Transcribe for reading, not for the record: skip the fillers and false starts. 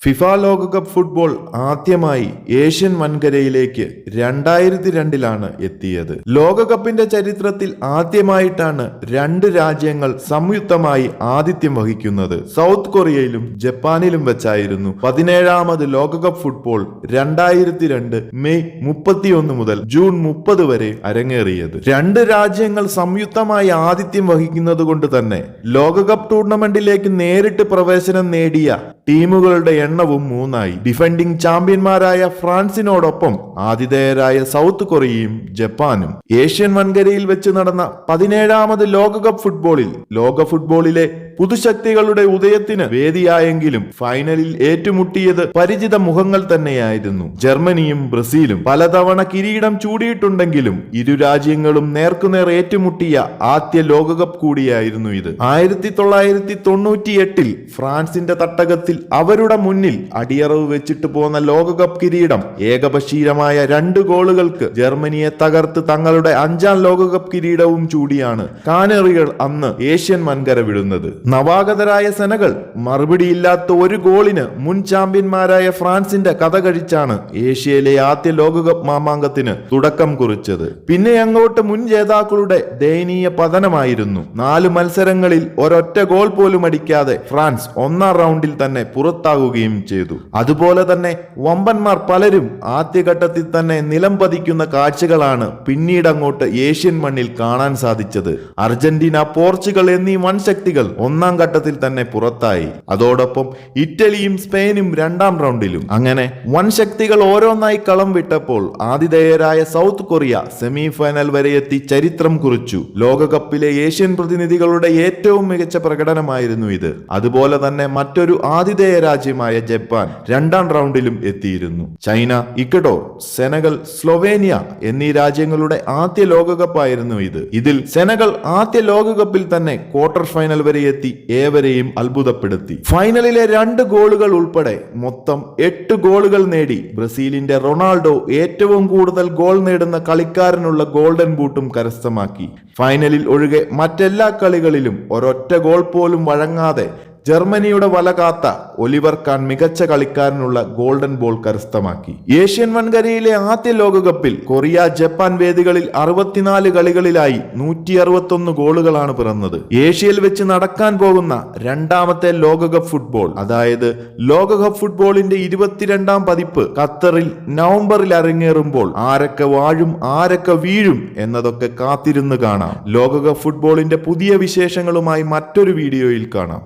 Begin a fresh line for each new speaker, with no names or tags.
FIFA ലോകകപ്പ് football ആദ്യമായി Asian വൻകരയിലേക്ക് 2002 എത്തിയത്. ലോകകപ്പിന്റെ ചരിത്രത്തിൽ ആദ്യമായിട്ടാണ് രണ്ട് രാജ്യങ്ങൾ സംയുക്തമായി ആതിഥ്യം വഹിക്കുന്നത്. സൗത്ത് കൊറിയയിലും ജപ്പാനിലും വെച്ചായിരുന്നു 17ാമത് ലോകകപ്പ് ഫുട്ബോൾ 2002 മെയ് 31 മുതൽ ജൂൺ 30 വരെ അരങ്ങേറിയത്. രണ്ട് രാജ്യങ്ങൾ സംയുക്തമായി ആതിഥ്യം വഹിക്കുന്നത് കൊണ്ട് തന്നെ ലോകകപ്പ് ടൂർണമെന്റിലേക്ക് നേരിട്ട് പ്രവേശനം നേടിയ ടീമുകളുടെ എണ്ണവും 3ആയി. ഡിഫൻഡിംഗ് ചാമ്പ്യന്മാരായ ഫ്രാൻസിനോടൊപ്പം ആതിഥേയരായ സൗത്ത് കൊറിയയും ജപ്പാനും. ഏഷ്യൻ വൻകരയിൽ വെച്ച് നടന്ന 17ാമത് ലോകകപ്പ് ഫുട്ബോളിൽ ലോക ഫുട്ബോളിലെ പുതുശക്തികളുടെ ഉദയത്തിന് വേദിയായെങ്കിലും ഫൈനലിൽ ഏറ്റുമുട്ടിയത് പരിചിത മുഖങ്ങൾ തന്നെയായിരുന്നു. ജർമ്മനിയും ബ്രസീലും. പലതവണ കിരീടം ചൂടിയിട്ടുണ്ടെങ്കിലും ഇരു രാജ്യങ്ങളും നേർക്കുനേർ ഏറ്റുമുട്ടിയ ആദ്യ ലോകകപ്പ് കൂടിയായിരുന്നു ഇത്. 1998 ഫ്രാൻസിന്റെ തട്ടകത്തിൽ അവരുടെ മുന്നിൽ അടിയറവ് വെച്ചിട്ട് പോന്ന ലോകകപ്പ് കിരീടം ഏകപക്ഷീയമായ 2 ഗോളുകൾക്ക് ജർമ്മനിയെ തകർത്ത് തങ്ങളുടെ 5ാം ലോകകപ്പ് കിരീടവും ചൂടിയാണ് കാനറികൾ അന്ന് ഏഷ്യൻ വൻകര വിടുന്നത്. നവാഗതരായ സെനഗൽ മറുപടിയില്ലാത്ത 1 ഗോളിന് മുൻ ചാമ്പ്യന്മാരായ ഫ്രാൻസിന്റെ കഥ കഴിച്ചാണ് ഏഷ്യയിലെ ആദ്യ ലോകകപ്പ് മാമാങ്കത്തിന് തുടക്കം കുറിച്ചത്. പിന്നെ അങ്ങോട്ട് മുൻ ജേതാക്കളുടെ ദയനീയ പതനമായിരുന്നു. 4 മത്സരങ്ങളിൽ ഒരൊറ്റ ഗോൾ പോലും അടിക്കാതെ ഫ്രാൻസ് 1ാം റൗണ്ടിൽ തന്നെ പുറത്താകുകയും ചെയ്തു. അതുപോലെ തന്നെ വമ്പന്മാർ പലരും ആദ്യഘട്ടത്തിൽ തന്നെ നിലം പതിക്കുന്ന കാഴ്ചകളാണ് പിന്നീട് അങ്ങോട്ട് ഏഷ്യൻ മണ്ണിൽ കാണാൻ സാധിച്ചത്. അർജന്റീന, പോർച്ചുഗൽ എന്നീ വൻശക്തികൾ 1ാം ഘട്ടത്തിൽ തന്നെ പുറത്തായി. അതോടൊപ്പം ഇറ്റലിയും സ്പെയിനും 2ാം റൗണ്ടിലും. അങ്ങനെ വൻശക്തികൾ ഓരോന്നായി കളം വിട്ടപ്പോൾ ആതിഥേയരായ സൗത്ത് കൊറിയ സെമി ഫൈനൽ വരെ എത്തി ചരിത്രം കുറിച്ചു. ലോകകപ്പിലെ ഏഷ്യൻ പ്രതിനിധികളുടെ ഏറ്റവും മികച്ച പ്രകടനമായിരുന്നു ഇത്. അതുപോലെ തന്നെ മറ്റൊരു ആതിഥേയ രാജ്യമായ ജപ്പാൻ 2ാം റൗണ്ടിലും എത്തിയിരുന്നു. ചൈന, ഇക്വഡോർ, സെനഗൽ, സ്ലൊവേനിയ എന്നീ രാജ്യങ്ങളുടെ ആദ്യ ലോകകപ്പായിരുന്നു ഇത്. ഇതിൽ സെനഗൽ ആദ്യ ലോകകപ്പിൽ തന്നെ ക്വാർട്ടർ ഫൈനൽ വരെ എത്തി ഏവരെയും അത്ഭുതപ്പെടുത്തി. ഫൈനലിലെ 2 ഗോളുകൾ ഉൾപ്പെടെ മൊത്തം 8 ഗോളുകൾ നേടി ബ്രസീലിന്റെ റൊണാൾഡോ ഏറ്റവും കൂടുതൽ ഗോൾ നേടുന്ന കളിക്കാരനുള്ള ഗോൾഡൻ ബൂട്ടും കരസ്ഥമാക്കി. ഫൈനലിൽ ഒഴികെ മറ്റെല്ലാ കളികളിലും ഒരൊറ്റ ഗോൾ പോലും വഴങ്ങാതെ ജർമ്മനിയുടെ വല കാത്ത ഒലിവർ കാൻ മികച്ച കളിക്കാരനുള്ള ഗോൾഡൻ ബോൾ കരസ്ഥമാക്കി. ഏഷ്യൻ വൻകരയിലെ ആദ്യ ലോകകപ്പിൽ കൊറിയ, ജപ്പാൻ വേദികളിൽ 64 കളികളിലായി 161 ഗോളുകളാണ് പിറന്നത്. ഏഷ്യയിൽ വെച്ച് നടക്കാൻ പോകുന്ന 2ാമത്തെ ലോകകപ്പ് ഫുട്ബോൾ, അതായത് ലോകകപ്പ് ഫുട്ബോളിന്റെ 22ാം പതിപ്പ് ഖത്തറിൽ നവംബറിൽ അരങ്ങേറുമ്പോൾ ആരൊക്കെ വാഴും ആരൊക്കെ വീഴും എന്നതൊക്കെ കാത്തിരുന്ന് കാണാം. ലോകകപ്പ് ഫുട്ബോളിന്റെ പുതിയ വിശേഷങ്ങളുമായി മറ്റൊരു വീഡിയോയിൽ കാണാം.